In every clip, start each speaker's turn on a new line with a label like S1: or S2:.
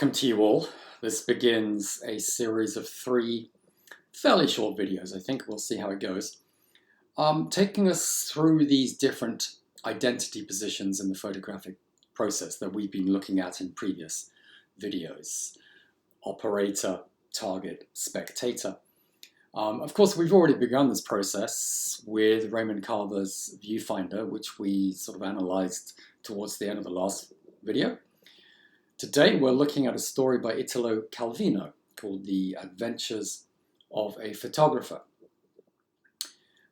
S1: Welcome to you all. This begins a series of 3 fairly short videos. I think we'll see how it goes. Taking us through these different identity positions in the photographic process that we've been looking at in previous videos. Operator, target, spectator. Of course, we've already begun this process with Raymond Carver's viewfinder, which we sort of analyzed towards the end of the last video. Today we're looking at a story by Italo Calvino called The Adventures of a Photographer.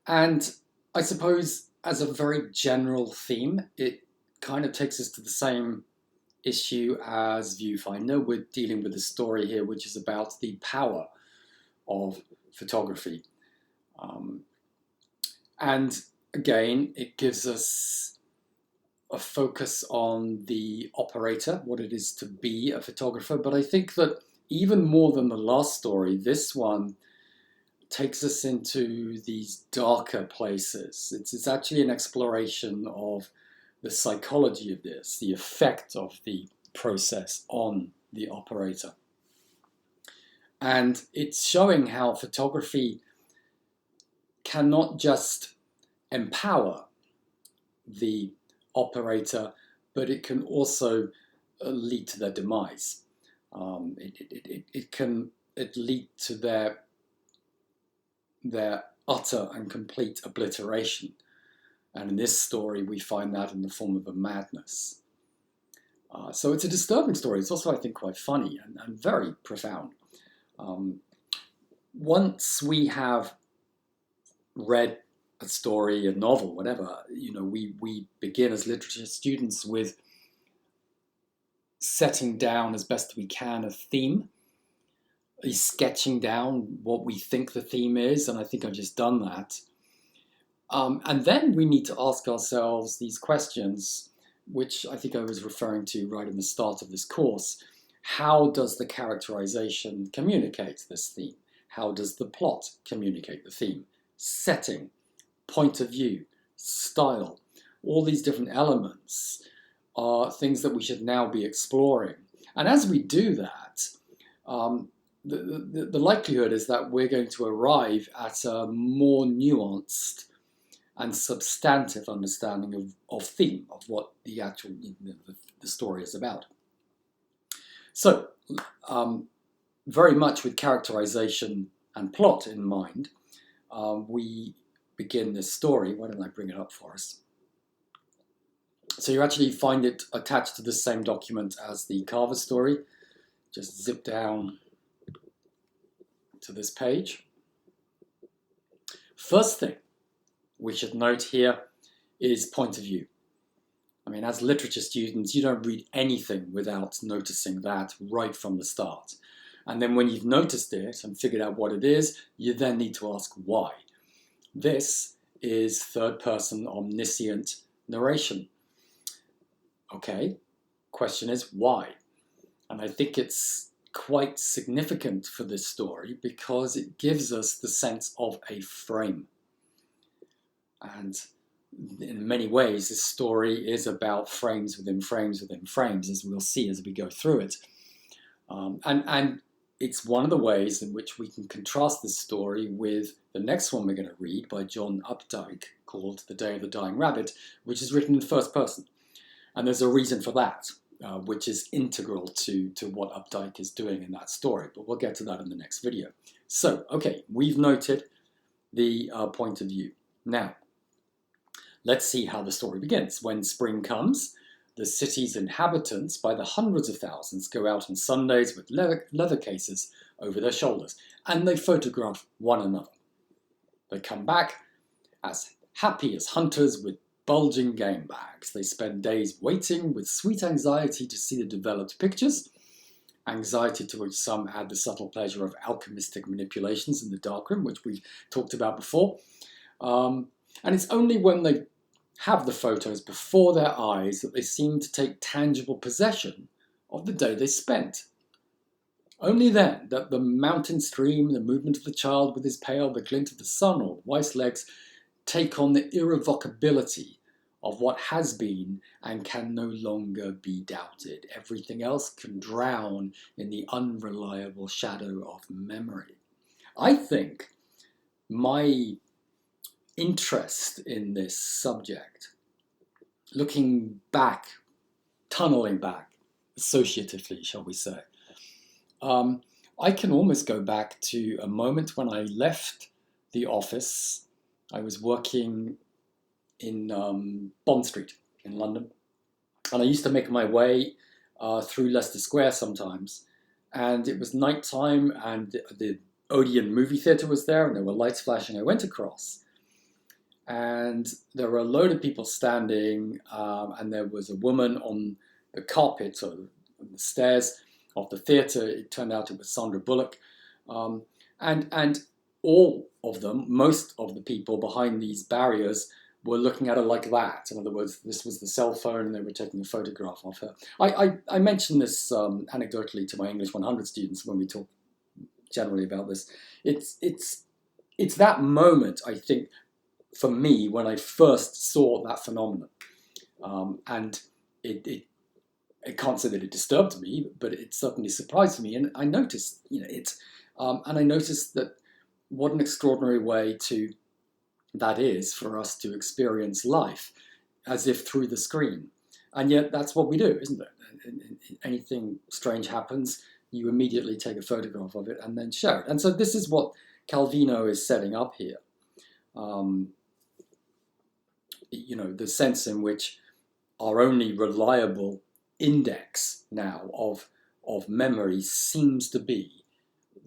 S1: And I suppose as a very general theme, it kind of takes us to the same issue as Viewfinder. We're dealing with a story here which is about the power of photography. And again, it gives us a focus on the operator, what it is to be a photographer. But I think that even more than the last story, this one takes us into these darker places. It's actually an exploration of the psychology of this, the effect of the process on the operator. And it's showing how photography cannot just empower the operator, but it can also lead to their demise. It can lead to their utter and complete obliteration. And in this story, we find that in the form of a madness. So it's a disturbing story. It's also, I think, quite funny and very profound. Once we have read a story, a novel, whatever, we begin as literature students with setting down as best we can a theme, sketching down what we think the theme is, and I think I've just done that. And then we need to ask ourselves these questions, which I think I was referring to right in the start of this course. How does the characterization communicate this theme? How does the plot communicate the theme? Setting, point of view, style, all these different elements are things that we should now be exploring. And as we do that, the likelihood is that we're going to arrive at a more nuanced and substantive understanding of theme, of what the actual the story is about. So, very much with characterization and plot in mind, we begin this story. Why don't I bring it up for us? So you actually find it attached to the same document as the Carver story. Just zip down to this page. First thing we should note here is point of view. I mean, as literature students, you don't read anything without noticing that right from the start. And then when you've noticed it and figured out what it is, you then need to ask why. This is third-person omniscient narration. Okay, question is why? And I think it's quite significant for this story because it gives us the sense of a frame. And in many ways, this story is about frames within frames within frames, as we'll see as we go through it. And it's one of the ways in which we can contrast this story with the next one we're going to read by John Updike called The Day of the Dying Rabbit, which is written in first person. And there's a reason for that, which is integral to what Updike is doing in that story. But we'll get to that in the next video. So, okay, we've noted the point of view. Now, let's see how the story begins. When spring comes, the city's inhabitants, by the hundreds of thousands, go out on Sundays with leather cases over their shoulders, and they photograph one another. They come back as happy as hunters with bulging game bags. They spend days waiting with sweet anxiety to see the developed pictures, anxiety to which some add the subtle pleasure of alchemistic manipulations in the darkroom, which we've talked about before. And it's only when they have the photos before their eyes that they seem to take tangible possession of the day they spent. Only then that the mountain stream, the movement of the child with his pail, the glint of the sun or wife's legs take on the irrevocability of what has been and can no longer be doubted. Everything else can drown in the unreliable shadow of memory. I think my interest in this subject, looking back, tunneling back, associatively, shall we say, I can almost go back to a moment when I left the office. I was working in Bond Street in London, and I used to make my way through Leicester Square sometimes, and it was nighttime, and the Odeon movie theatre was there, and there were lights flashing. I went across, and there were a load of people standing, and there was a woman on the carpet or the stairs of the theatre. It turned out it was Sandra Bullock, and all of them, most of the people behind these barriers, were looking at her like that. In other words, this was the cell phone, and they were taking a photograph of her. I mentioned this anecdotally to my English 100 students when we talk generally about this. It's that moment, I think, for me, when I first saw that phenomenon, and I can't say that it disturbed me, but it certainly surprised me, and I noticed, and I noticed that what an extraordinary way that is for us to experience life, as if through the screen. And yet that's what we do, isn't it? Anything strange happens, you immediately take a photograph of it and then share it. And so this is what Calvino is setting up here. The sense in which our only reliable index now of memory seems to be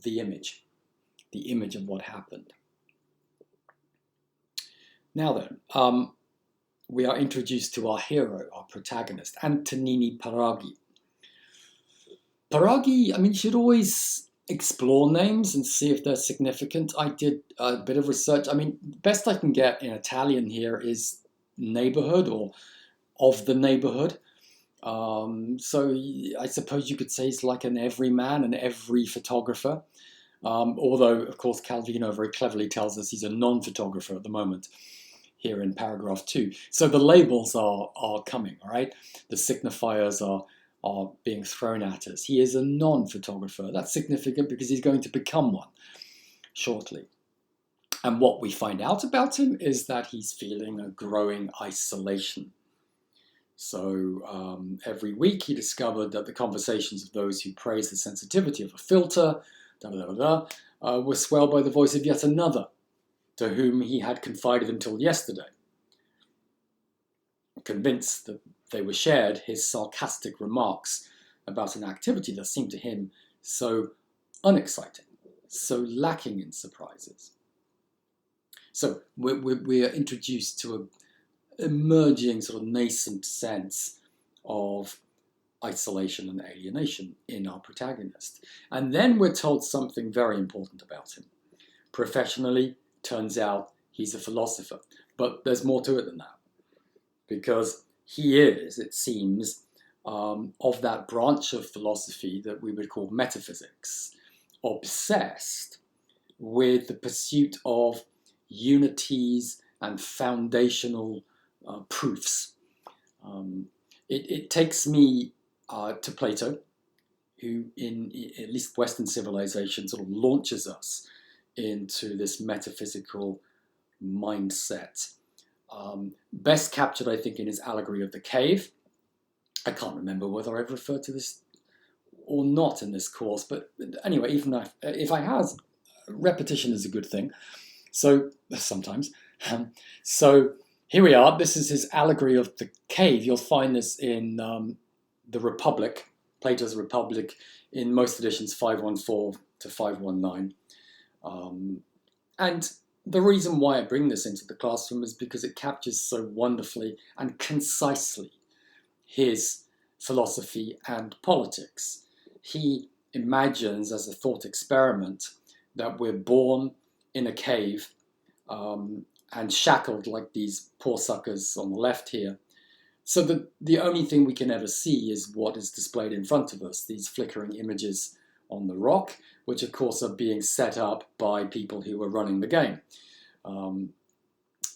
S1: the image of what happened. Now then, we are introduced to our hero, our protagonist, Antonini Paraghi. Paraghi, you should always explore names and see if they're significant. I did a bit of research. Best I can get in Italian here is neighborhood or of the neighborhood. So I suppose you could say he's like an everyman, an every photographer. Although, of course, Calvino very cleverly tells us he's a non-photographer at the moment, here in paragraph 2. So the labels are coming, all right? The signifiers are being thrown at us. He is a non-photographer. That's significant because he's going to become one shortly. And what we find out about him is that he's feeling a growing isolation. So every week he discovered that the conversations of those who praise the sensitivity of a filter were swelled by the voice of yet another, to whom he had confided until yesterday. Convinced that they were shared, his sarcastic remarks about an activity that seemed to him so unexciting, so lacking in surprises. So we are introduced to an emerging sort of nascent sense of isolation and alienation in our protagonist. And then we're told something very important about him. Professionally, turns out he's a philosopher. But there's more to it than that. Because he is, it seems, of that branch of philosophy that we would call metaphysics, obsessed with the pursuit of unities and foundational proofs. It takes me to Plato, who in at least Western civilization sort of launches us into this metaphysical mindset. Best captured, I think, in his allegory of the cave. I can't remember whether I've referred to this or not in this course, but anyway, even if I have, repetition is a good thing. So sometimes. So here we are. This is his allegory of the cave. You'll find this in the Republic, Plato's Republic, in most editions 514 to 519. And the reason why I bring this into the classroom is because it captures so wonderfully and concisely his philosophy and politics. He imagines as a thought experiment that we're born in a cave and shackled like these poor suckers on the left here, so that the only thing we can ever see is what is displayed in front of us, these flickering images on the rock, which of course are being set up by people who are running the game.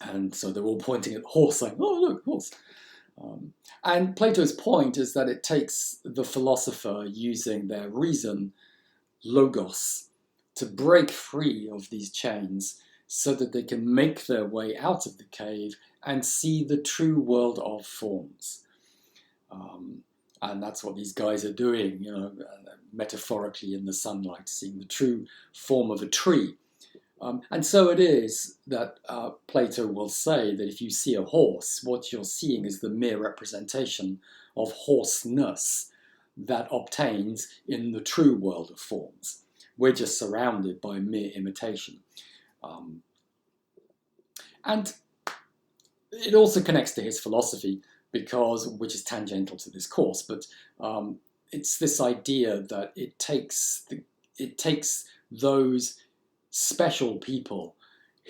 S1: And so they're all pointing at the horse, saying, "Oh, look, horse." And Plato's point is that it takes the philosopher using their reason, logos, to break free of these chains so that they can make their way out of the cave and see the true world of forms. And that's what these guys are doing, metaphorically in the sunlight, seeing the true form of a tree. And so it is that Plato will say that if you see a horse, what you're seeing is the mere representation of horseness that obtains in the true world of forms. We're just surrounded by mere imitation. And it also connects to his philosophy, which is tangential to this course, but it's this idea that it takes those special people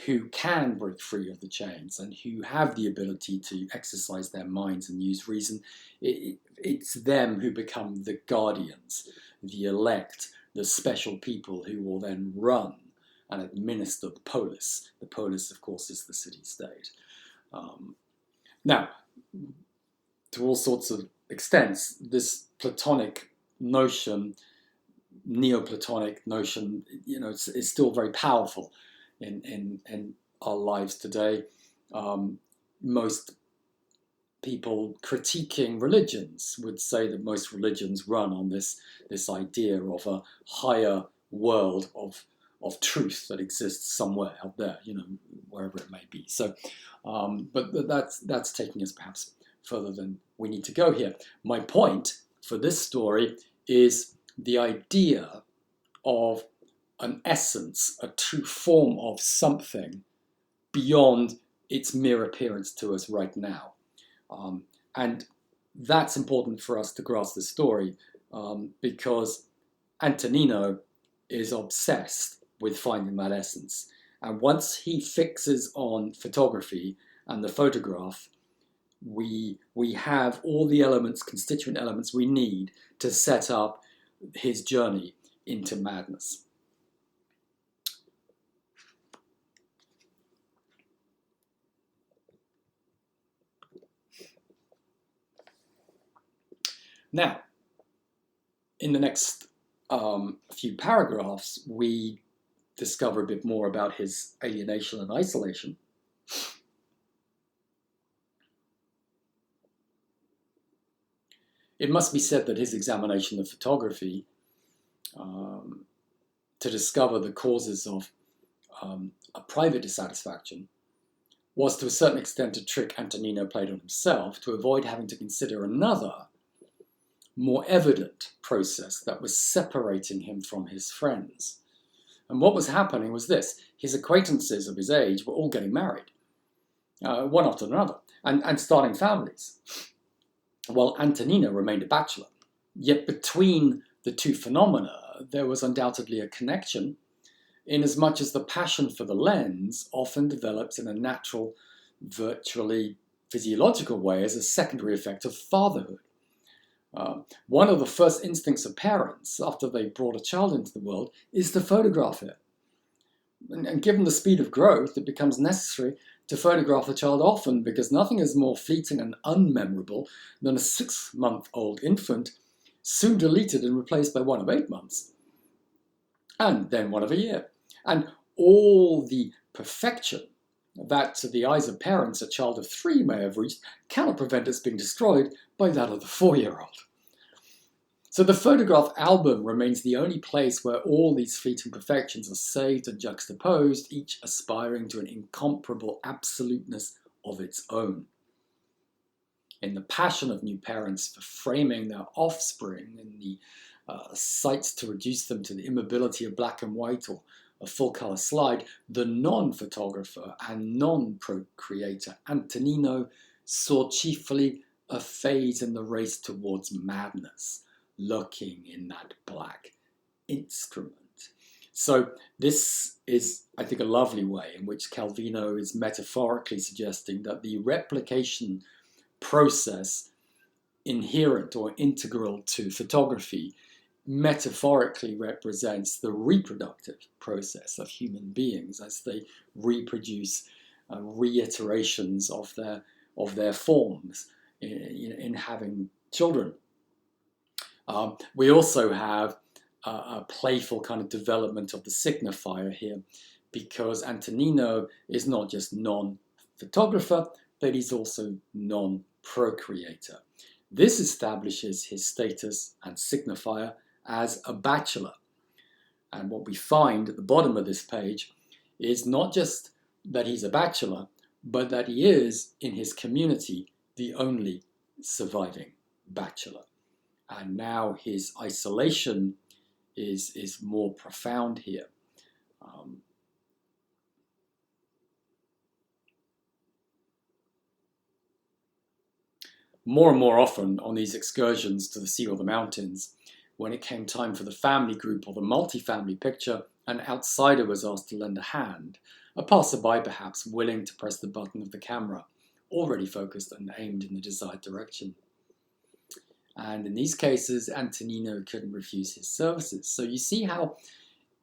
S1: who can break free of the chains and who have the ability to exercise their minds and use reason. It's them who become the guardians, the elect, the special people who will then run and administer the polis. The polis, of course, is the city-state. Now, to all sorts of extents, this Platonic notion, Neoplatonic notion, is still very powerful in our lives today. Most people critiquing religions would say that most religions run on this idea of a higher world of truth that exists somewhere out there, wherever it may be. So, but that's taking us perhaps further than we need to go here. My point for this story is the idea of an essence, a true form of something beyond its mere appearance to us right now. And that's important for us to grasp the story because Antonino is obsessed with finding that essence. And once he fixes on photography and the photograph, we have all the elements, constituent elements we need to set up his journey into madness. Now, in the next few paragraphs, we discover a bit more about his alienation and isolation. It must be said that his examination of photography to discover the causes of a private dissatisfaction was to a certain extent a trick Antonino played on himself to avoid having to consider another, more evident process that was separating him from his friends. And what was happening was this: his acquaintances of his age were all getting married, one after another, and starting families, while Antonino remained a bachelor. Yet between the two phenomena, there was undoubtedly a connection, inasmuch as the passion for the lens often develops in a natural, virtually physiological way as a secondary effect of fatherhood. One of the first instincts of parents after they brought a child into the world is to photograph it. And given the speed of growth, it becomes necessary to photograph the child often, because nothing is more fleeting and unmemorable than a 6-month-old infant soon deleted and replaced by one of 8 months, and then one of a year. And all the perfection that to the eyes of parents a child of 3 may have reached cannot prevent its being destroyed by that of the 4-year-old. So the photograph album remains the only place where all these fleeting perfections are saved and juxtaposed, each aspiring to an incomparable absoluteness of its own. In the passion of new parents for framing their offspring, in the sights to reduce them to the immobility of black and white or a full-color slide, the non-photographer and non-procreator Antonino saw chiefly a phase in the race towards madness, lurking in that black instrument. So this is, I think, a lovely way in which Calvino is metaphorically suggesting that the replication process inherent or integral to photography metaphorically represents the reproductive process of human beings as they reproduce reiterations of their forms in having children. We also have a playful kind of development of the signifier here, because Antonino is not just non-photographer, but he's also non-procreator. This establishes his status and signifier as a bachelor. And what we find at the bottom of this page is not just that he's a bachelor, but that he is, in his community, the only surviving bachelor. And now his isolation is more profound here. More and more often on these excursions to the sea or the mountains, when it came time for the family group or the multi-family picture, an outsider was asked to lend a hand, a passerby perhaps willing to press the button of the camera, already focused and aimed in the desired direction. And in these cases, Antonino couldn't refuse his services. So you see how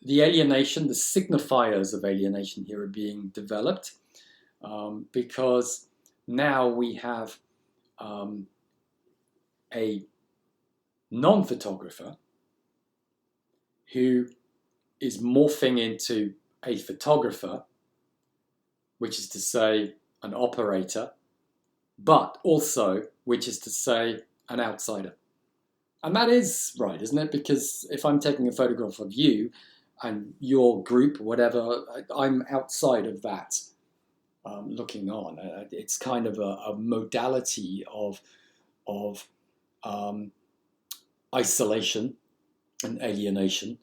S1: the alienation, the signifiers of alienation here are being developed, because now we have a non-photographer who is morphing into a photographer, which is to say an operator, but also, which is to say, an outsider. And that is right, isn't it? Because if I'm taking a photograph of you and your group, whatever, I'm outside of that. Looking on, it's kind of a modality of isolation and alienation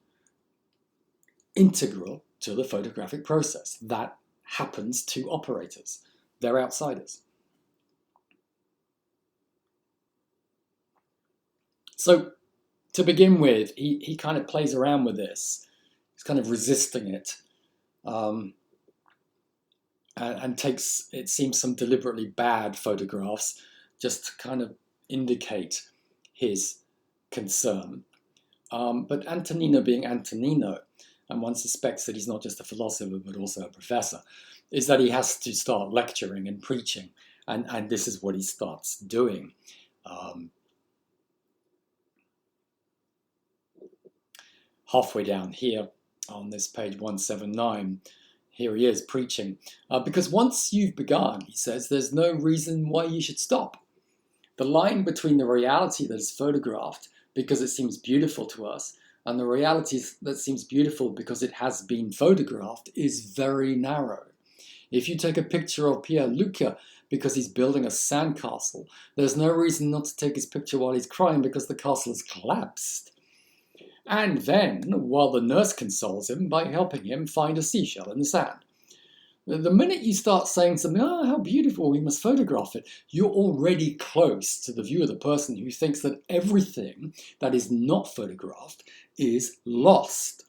S1: integral to the photographic process. That happens to operators. They're outsiders. So to begin with, he kind of plays around with this. He's kind of resisting it. And takes, it seems, some deliberately bad photographs just to kind of indicate his concern. But Antonino being Antonino, and one suspects that he's not just a philosopher but also a professor, is that he has to start lecturing and preaching, and this is what he starts doing. Halfway down here on this page 179, here he is preaching. Because once you've begun, he says, there's no reason why you should stop. The line between the reality that is photographed because it seems beautiful to us and the reality that seems beautiful because it has been photographed is very narrow. If you take a picture of Pierluca because he's building a sandcastle, there's no reason not to take his picture while he's crying because the castle has collapsed. And then, while the nurse consoles him by helping him find a seashell in the sand. The minute you start saying something, oh, how beautiful, we must photograph it, you're already close to the view of the person who thinks that everything that is not photographed is lost.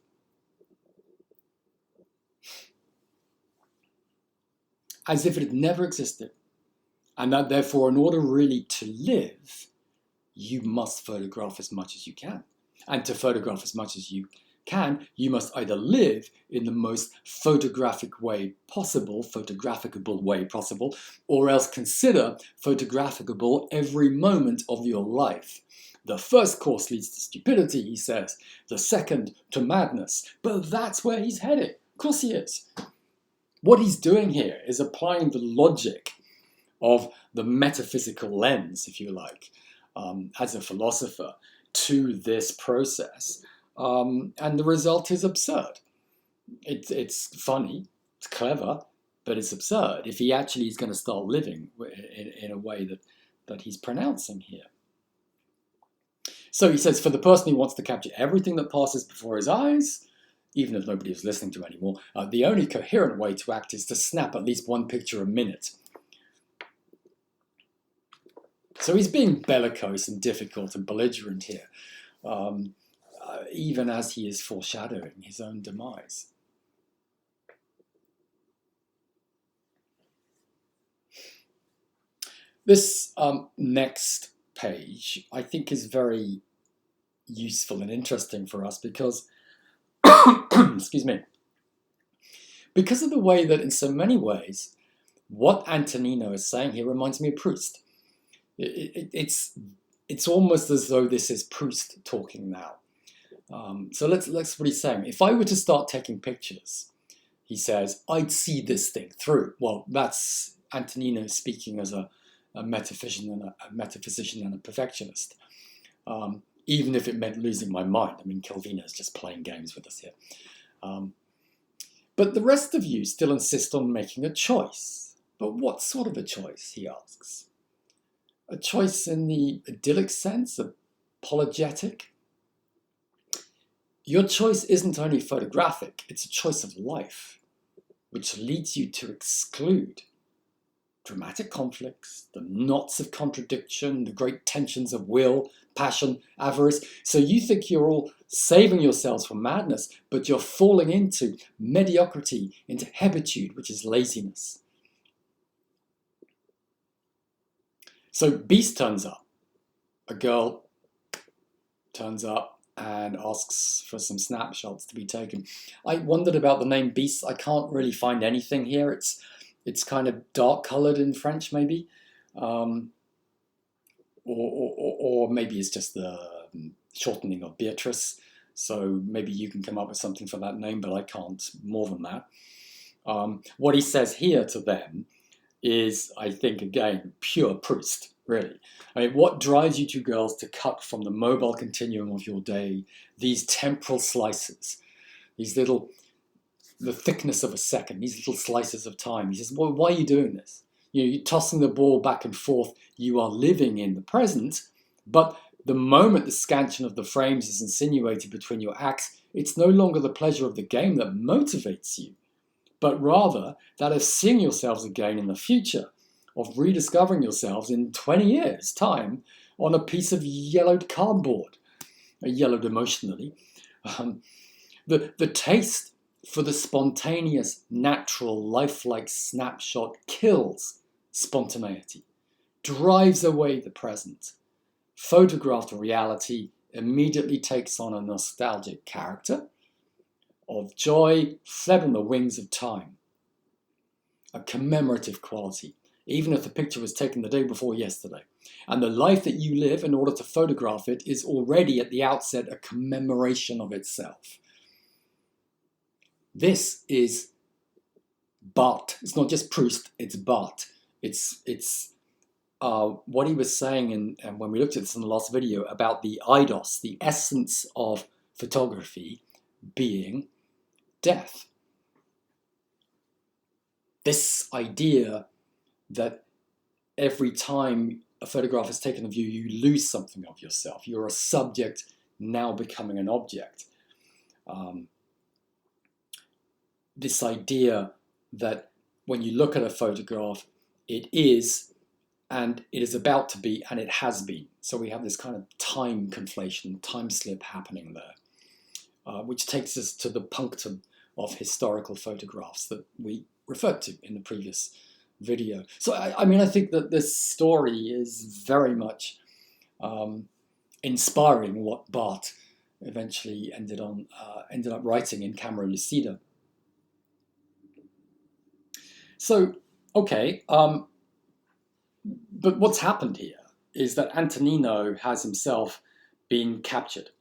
S1: As if it had never existed. And that therefore, in order really to live, you must photograph as much as you can. And to photograph as much as you can, you must either live in the most photographable way possible, or else consider photographable every moment of your life. The first course leads to stupidity, he says. The second, to madness. But that's where he's headed. Of course he is. What he's doing here is applying the logic of the metaphysical lens, if you like, as a philosopher, to this process, and the result is absurd. It's funny, it's clever, but it's absurd if he actually is going to start living in a way that he's pronouncing here. So he says, for the person who wants to capture everything that passes before his eyes, even if nobody is listening to anymore, the only coherent way to act is to snap at least one picture a minute. So he's being bellicose and difficult and belligerent here, even as he is foreshadowing his own demise. This next page, I think, is very useful and interesting for us because, excuse me, because of the way that in so many ways what Antonino is saying here reminds me of Proust. It's almost as though this is Proust talking now. So let's what he's saying. If I were to start taking pictures, he says, I'd see this thing through. Well, that's Antonino speaking as a metaphysician and a perfectionist. Even if it meant losing my mind. I mean, Calvino's just playing games with us here. But the rest of you still insist on making a choice. But what sort of a choice, he asks? A choice in the idyllic sense, apologetic? Your choice isn't only photographic, it's a choice of life, which leads you to exclude dramatic conflicts, the knots of contradiction, the great tensions of will, passion, avarice. So you think you're all saving yourselves from madness, but you're falling into mediocrity, into habitude, which is laziness. So Beast turns up. A girl turns up and asks for some snapshots to be taken. I wondered about the name Beast. I can't really find anything here. It's kind of dark coloured in French, maybe. Or maybe it's just the shortening of Beatrice. So maybe you can come up with something for that name, but I can't more than that. What he says here to them is, I think, again, pure Proust, really. I mean, what drives you two girls to cut from the mobile continuum of your day these temporal slices, these little, the thickness of a second, these little slices of time? He says, well, why are you doing this? You're tossing the ball back and forth. You are living in the present, but the moment the scansion of the frames is insinuated between your acts, it's no longer the pleasure of the game that motivates you, but rather that of seeing yourselves again in the future, of rediscovering yourselves in 20 years' time on a piece of yellowed cardboard, yellowed emotionally. The taste for the spontaneous, natural, lifelike snapshot kills spontaneity, drives away the present. Photographed reality immediately takes on a nostalgic character of joy fled on the wings of time, a commemorative quality, even if the picture was taken the day before yesterday. And the life that you live in order to photograph it is already at the outset a commemoration of itself. This is Barthes. It's not just Proust, it's Barthes. It's what he was saying and when we looked at this in the last video about the eidos, the essence of photography being death. This idea that every time a photograph is taken of you, you lose something of yourself. You're a subject now becoming an object. This idea that when you look at a photograph, it is, and it is about to be, and it has been. So we have this kind of time conflation, time slip happening there, which takes us to the punctum of historical photographs that we referred to in the previous video. So I mean, I think that this story is very much inspiring what Barthes eventually ended up writing in Camera Lucida. So, okay, but what's happened here is that Antonino has himself been captured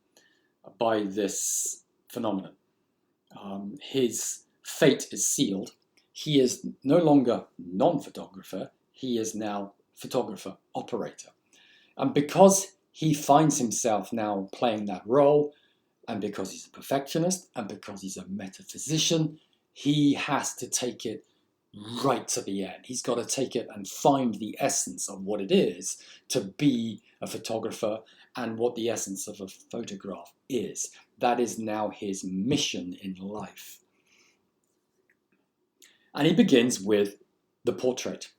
S1: by this phenomenon. His fate is sealed. He is no longer non-photographer, he is now photographer, operator. And because he finds himself now playing that role, and because he's a perfectionist, and because he's a metaphysician, he has to take it right to the end. He's got to take it and find the essence of what it is to be a photographer and what the essence of a photograph is. That is now his mission in life. And he begins with the portrait.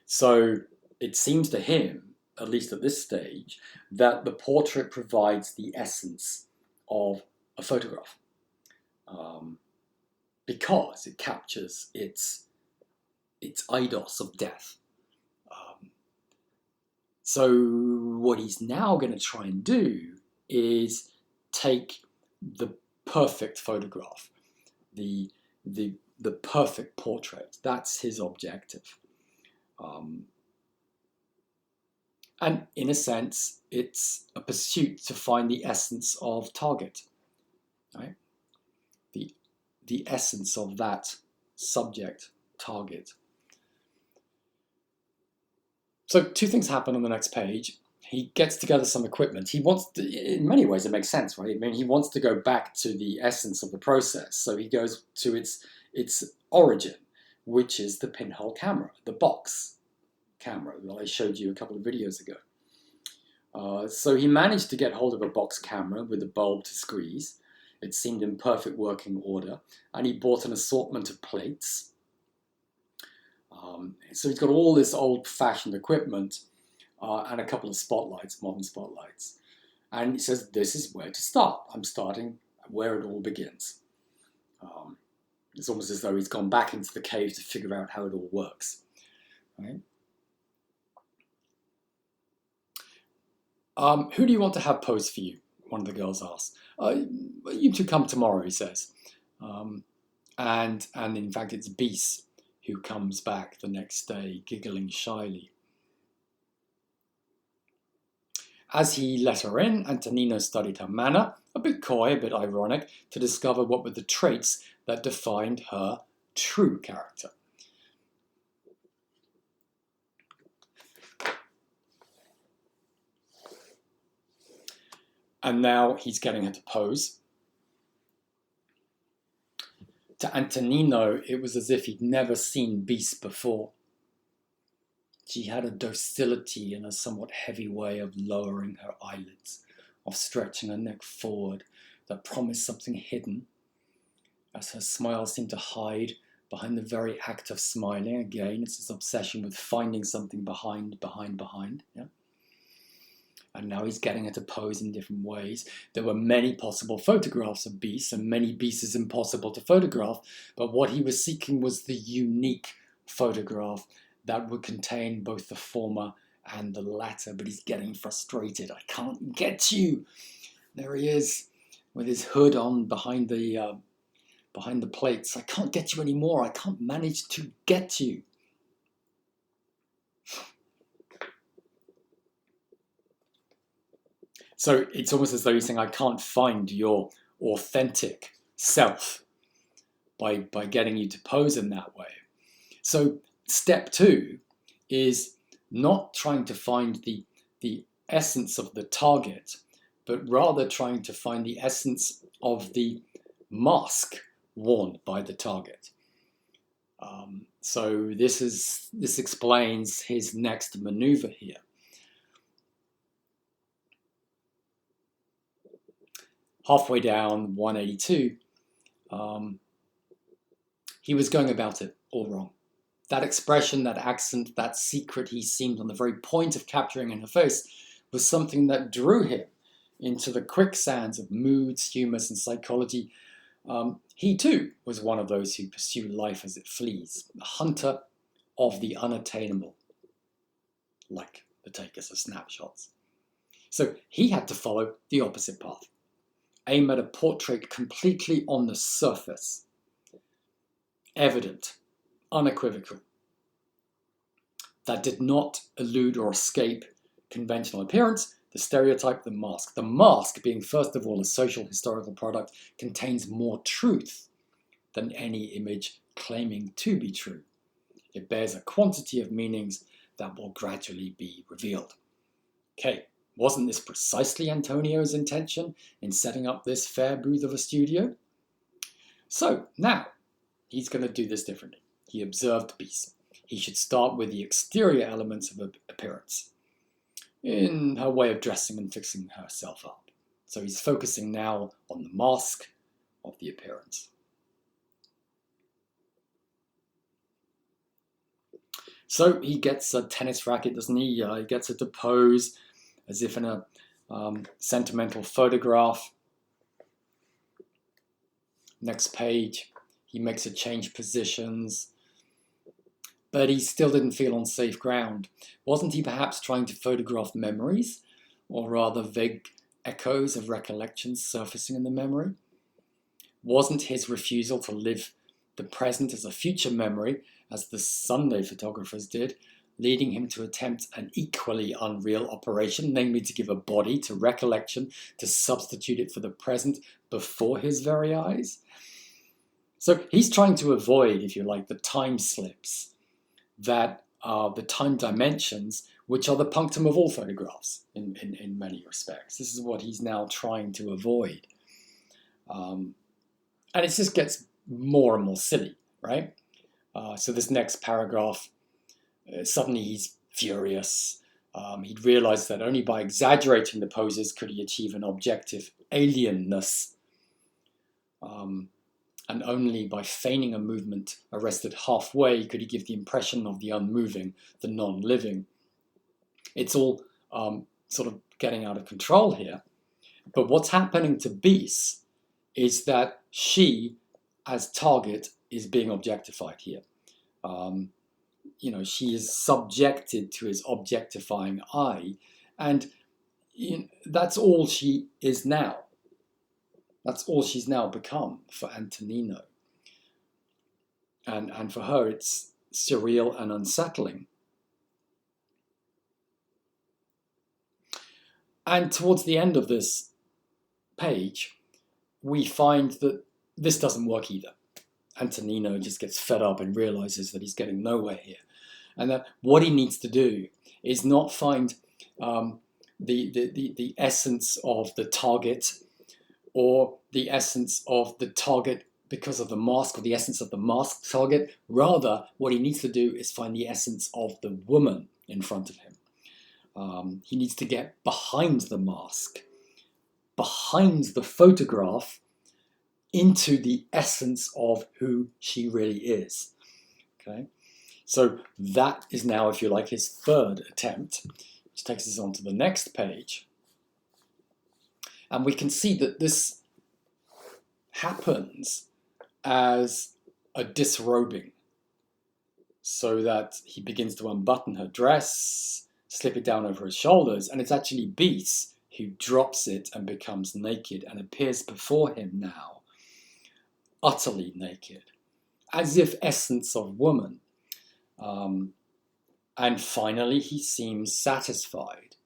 S1: So it seems to him, at least at this stage, that the portrait provides the essence of a photograph. Because it captures its eidos of death. So what he's now going to try and do is take the perfect photograph, the the perfect portrait. That's his objective. And in a sense, it's a pursuit to find the essence of target, right? The essence of that subject target. So two things happen on the next page. He gets together some equipment. He wants to, in many ways it makes sense, right? I mean, he wants to go back to the essence of the process. So he goes to its origin, which is the pinhole camera, the box camera that I showed you a couple of videos ago. So he managed to get hold of a box camera with a bulb to squeeze. It seemed in perfect working order. And he bought an assortment of plates. So he's got all this old-fashioned equipment and a couple of spotlights, modern spotlights. And he says, this is where to start. I'm starting where it all begins. It's almost as though he's gone back into the cave to figure out how it all works. Right? Who do you want to have pose for you? One of the girls asks. You two come tomorrow, he says. And in fact, it's Beast who comes back the next day, giggling shyly. As he let her in, Antonino studied her manner, a bit coy, a bit ironic, to discover what were the traits that defined her true character. And now he's getting her to pose. To Antonino, it was as if he'd never seen Beast before. She had a docility and a somewhat heavy way of lowering her eyelids, of stretching her neck forward, that promised something hidden, as her smile seemed to hide behind the very act of smiling. Again, it's this obsession with finding something behind. Yeah? And now he's getting her to pose in different ways. There were many possible photographs of Beast, and many Beasts is impossible to photograph, but what he was seeking was the unique photograph that would contain both the former and the latter. But he's getting frustrated. I can't get you. There he is, with his hood on behind the plates. I can't get you anymore. I can't manage to get you. So it's almost as though he's saying, I can't find your authentic self by getting you to pose in that way. So step two is not trying to find the essence of the target, but rather trying to find the essence of the mask worn by the target. So this explains his next maneuver here. Halfway down 182, he was going about it all wrong. That expression, that accent, that secret he seemed on the very point of capturing in her face was something that drew him into the quicksands of moods, humours, and psychology. He too was one of those who pursue life as it flees, a hunter of the unattainable, like the takers of snapshots. So he had to follow the opposite path. Aim at a portrait completely on the surface, evident, unequivocal, that did not elude or escape conventional appearance, the stereotype, the mask. The mask, being first of all a social historical product, contains more truth than any image claiming to be true. It bears a quantity of meanings that will gradually be revealed. Okay. Wasn't this precisely Antonio's intention in setting up this fair booth of a studio? So now he's going to do this differently. He observed Beast. He should start with the exterior elements of appearance, in her way of dressing and fixing herself up. So he's focusing now on the mask of the appearance. So he gets a tennis racket, doesn't he? He gets her to pose as if in a sentimental photograph. Next page, he makes her change positions, but he still didn't feel on safe ground. Wasn't he perhaps trying to photograph memories, or rather vague echoes of recollections surfacing in the memory? Wasn't his refusal to live the present as a future memory, as the Sunday photographers did, leading him to attempt an equally unreal operation, namely to give a body to recollection, to substitute it for the present before his very eyes. So he's trying to avoid, if you like, the time slips that are the time dimensions, which are the punctum of all photographs in many respects. This is what he's now trying to avoid. And it just gets more and more silly, right? So this next paragraph, suddenly he's furious. He'd realized that only by exaggerating the poses could he achieve an objective alienness. And only by feigning a movement arrested halfway could he give the impression of the unmoving, the non-living. It's all sort of getting out of control here. But what's happening to Beis is that she, as target, is being objectified here. She is subjected to his objectifying eye, and that's all she is now. That's all she's now become for Antonino. And for her, it's surreal and unsettling. And towards the end of this page, we find that this doesn't work either. Antonino just gets fed up and realizes that he's getting nowhere here. And that what he needs to do is not find the essence of the target, or the essence of the target because of the mask, or the essence of the masked target. Rather, what he needs to do is find the essence of the woman in front of him. He needs to get behind the mask, behind the photograph, into the essence of who she really is. Okay, so that is now, if you like, his third attempt, which takes us on to the next page. And we can see that this happens as a disrobing, so that he begins to unbutton her dress, slip it down over his shoulders, and it's actually Beis who drops it and becomes naked and appears before him now, utterly naked, as if essence of woman. And finally, he seems satisfied.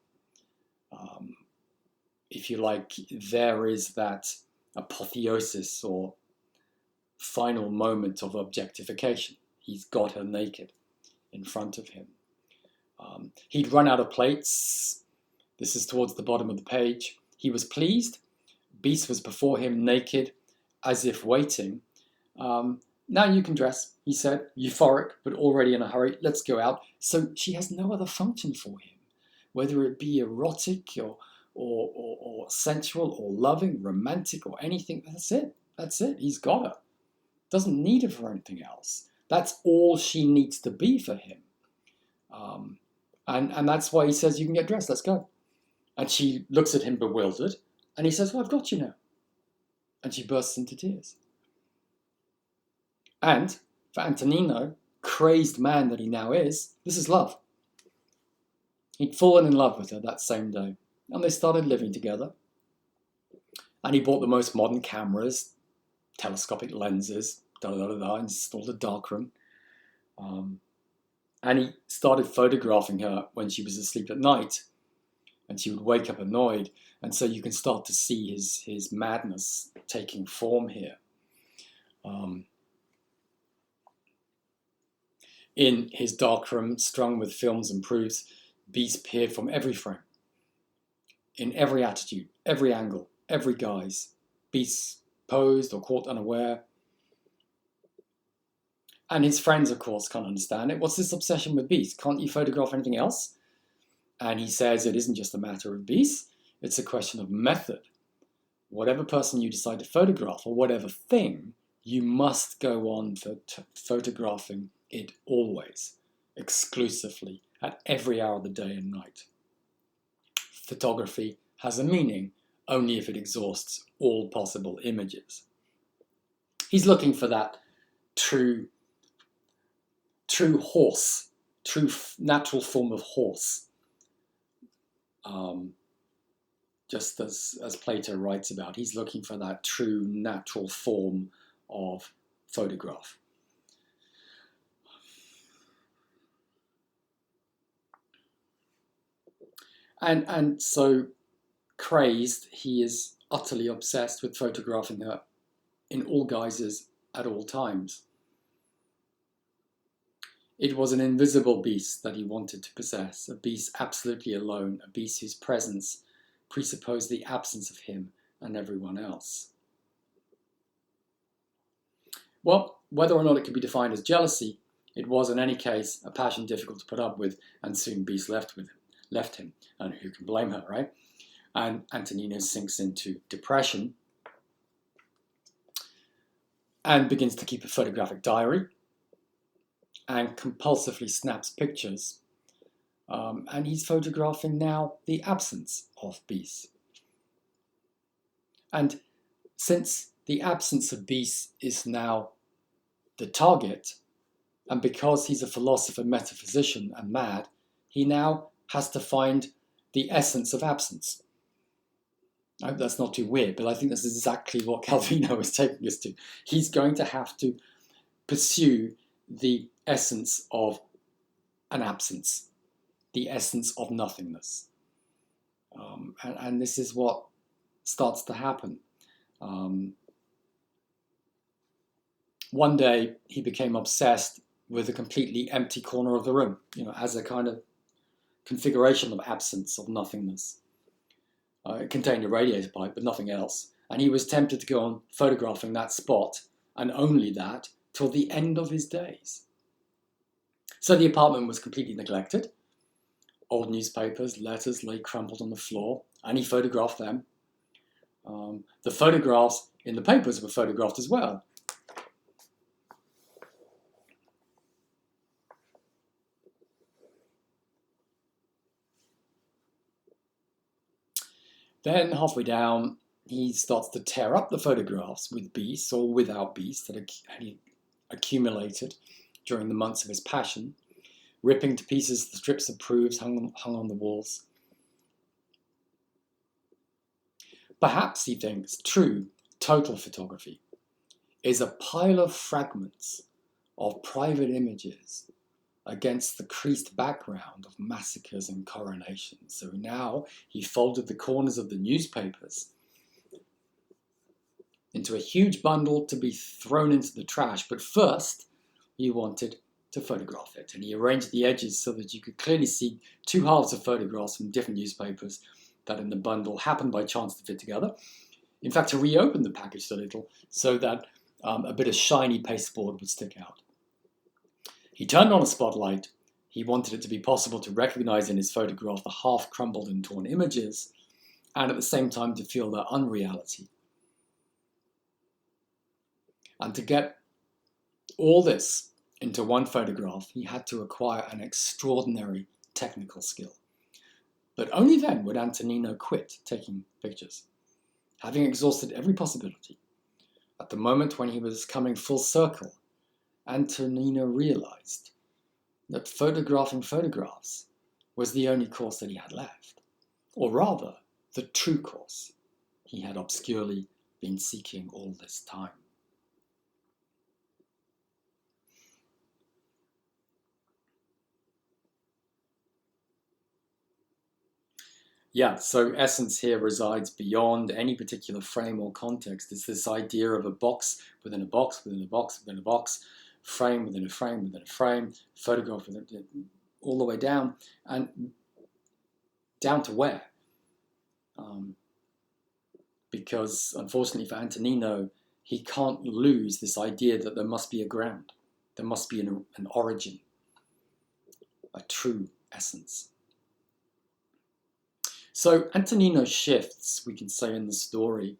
S1: If you like, there is that apotheosis or final moment of objectification. He's got her naked in front of him. He'd run out of plates. This is towards the bottom of the page. He was pleased. Beis was before him naked, as if waiting. Now you can dress, he said, euphoric, but already in a hurry. Let's go out. So she has no other function for him, whether it be erotic or sensual or loving, romantic or anything. That's it. That's it. He's got her. Doesn't need her for anything else. That's all she needs to be for him. And that's why he says, you can get dressed, let's go. And she looks at him bewildered, and he says, well, I've got you now. And she bursts into tears. And for Antonino, crazed man that he now is, this is love. He'd fallen in love with her that same day, and they started living together. And he bought the most modern cameras, telescopic lenses, installed a darkroom. And he started photographing her when she was asleep at night, and she would wake up annoyed. And so you can start to see his madness taking form here. In his darkroom, strung with films and proofs, Beis peered from every frame, in every attitude, every angle, every guise. Beis posed or caught unaware. And his friends, of course, can't understand it. What's this obsession with Beis? Can't you photograph anything else? And he says it isn't just a matter of Beis, it's a question of method. Whatever person you decide to photograph, or whatever thing, you must go on photographing it always, exclusively, at every hour of the day and night. Photography has a meaning only if it exhausts all possible images. He's looking for that true horse, true natural form of horse. Just as Plato writes about, he's looking for that true natural form of photograph. And so crazed, he is utterly obsessed with photographing her in all guises at all times. It was an invisible beast that he wanted to possess, a beast absolutely alone, a beast whose presence presupposed the absence of him and everyone else. Well, whether or not it could be defined as jealousy, it was in any case a passion difficult to put up with, and soon Beast left him, and who can blame her, right? And Antonino sinks into depression and begins to keep a photographic diary and compulsively snaps pictures. And he's photographing now the absence of Beast. And since the absence of Beast is now the target, and because he's a philosopher, metaphysician, and mad, he now has to find the essence of absence. I hope that's not too weird, but I think this is exactly what Calvino is taking us to. He's going to have to pursue the essence of an absence, the essence of nothingness. And this is what starts to happen. One day he became obsessed with a completely empty corner of the room, as a kind of configuration of absence, of nothingness. It contained a radiator pipe, but nothing else. And he was tempted to go on photographing that spot, and only that, till the end of his days. So the apartment was completely neglected. Old newspapers, letters lay crumpled on the floor, and he photographed them. The photographs in the papers were photographed as well. Then, halfway down, he starts to tear up the photographs with Beast or without Beast that he accumulated during the months of his passion, ripping to pieces the strips of proofs hung on the walls. Perhaps, he thinks, true, total photography is a pile of fragments of private images against the creased background of massacres and coronations. So now he folded the corners of the newspapers into a huge bundle to be thrown into the trash. But first, he wanted to photograph it. And he arranged the edges so that you could clearly see two halves of photographs from different newspapers that in the bundle happened by chance to fit together. In fact, he reopened the package a little so that a bit of shiny pasteboard would stick out. He turned on a spotlight. He wanted it to be possible to recognize in his photograph the half-crumpled and torn images, and at the same time to feel their unreality. And to get all this into one photograph, he had to acquire an extraordinary technical skill. But only then would Antonino quit taking pictures, having exhausted every possibility. At the moment when he was coming full circle, Antonino realized that photographing photographs was the only course that he had left, or rather, the true course he had obscurely been seeking all this time. Yeah, so essence here resides beyond any particular frame or context. It's this idea of a box within a box within a box within a box, frame within a frame within a frame, photograph within, all the way down, and down to where? Because unfortunately for Antonino, he can't lose this idea that there must be a ground, there must be an origin, a true essence. So Antonino shifts, we can say, in the story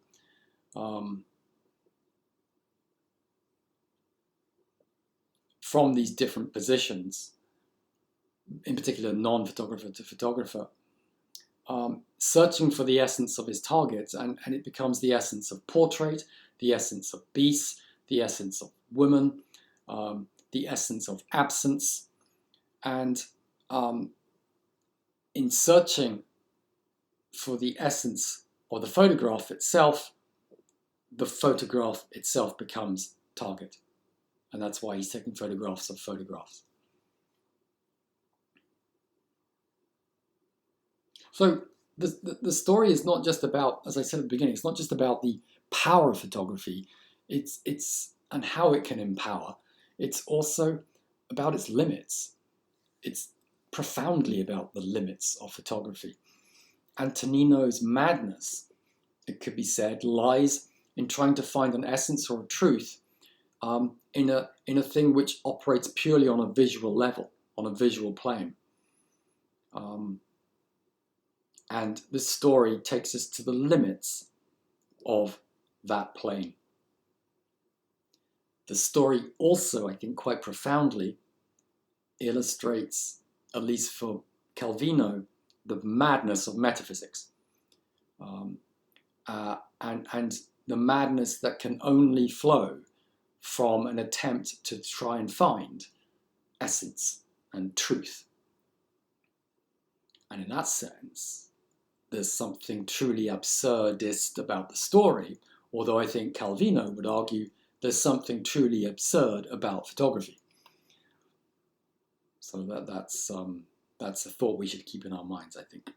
S1: from these different positions, in particular non-photographer to photographer, searching for the essence of his targets, and it becomes the essence of portrait, the essence of beast, the essence of woman, the essence of absence, and in searching for the essence of the photograph itself, the photograph itself becomes target. And that's why he's taking photographs of photographs. So the story is not just about, as I said at the beginning, it's not just about the power of photography, it's and how it can empower. It's also about its limits. It's profoundly about the limits of photography. Antonino's madness, it could be said, lies in trying to find an essence or a truth in a thing which operates purely on a visual level, on a visual plane. And this story takes us to the limits of that plane. The story also, I think, quite profoundly illustrates, at least for Calvino, the madness of metaphysics. And the madness that can only flow from an attempt to try and find essence and truth. And in that sense, there's something truly absurdist about the story, although I think Calvino would argue there's something truly absurd about photography. So that's a thought we should keep in our minds, I think.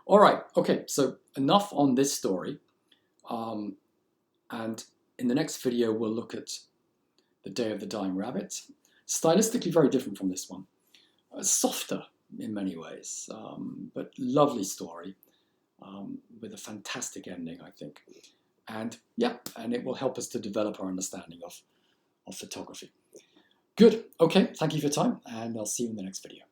S1: All right, okay, so enough on this story. And in the next video, we'll look at The Day of the Dying Rabbit. Stylistically very different from this one. Softer in many ways, but lovely story with a fantastic ending, I think. And yeah, and it will help us to develop our understanding of photography. Good, okay, thank you for your time, and I'll see you in the next video.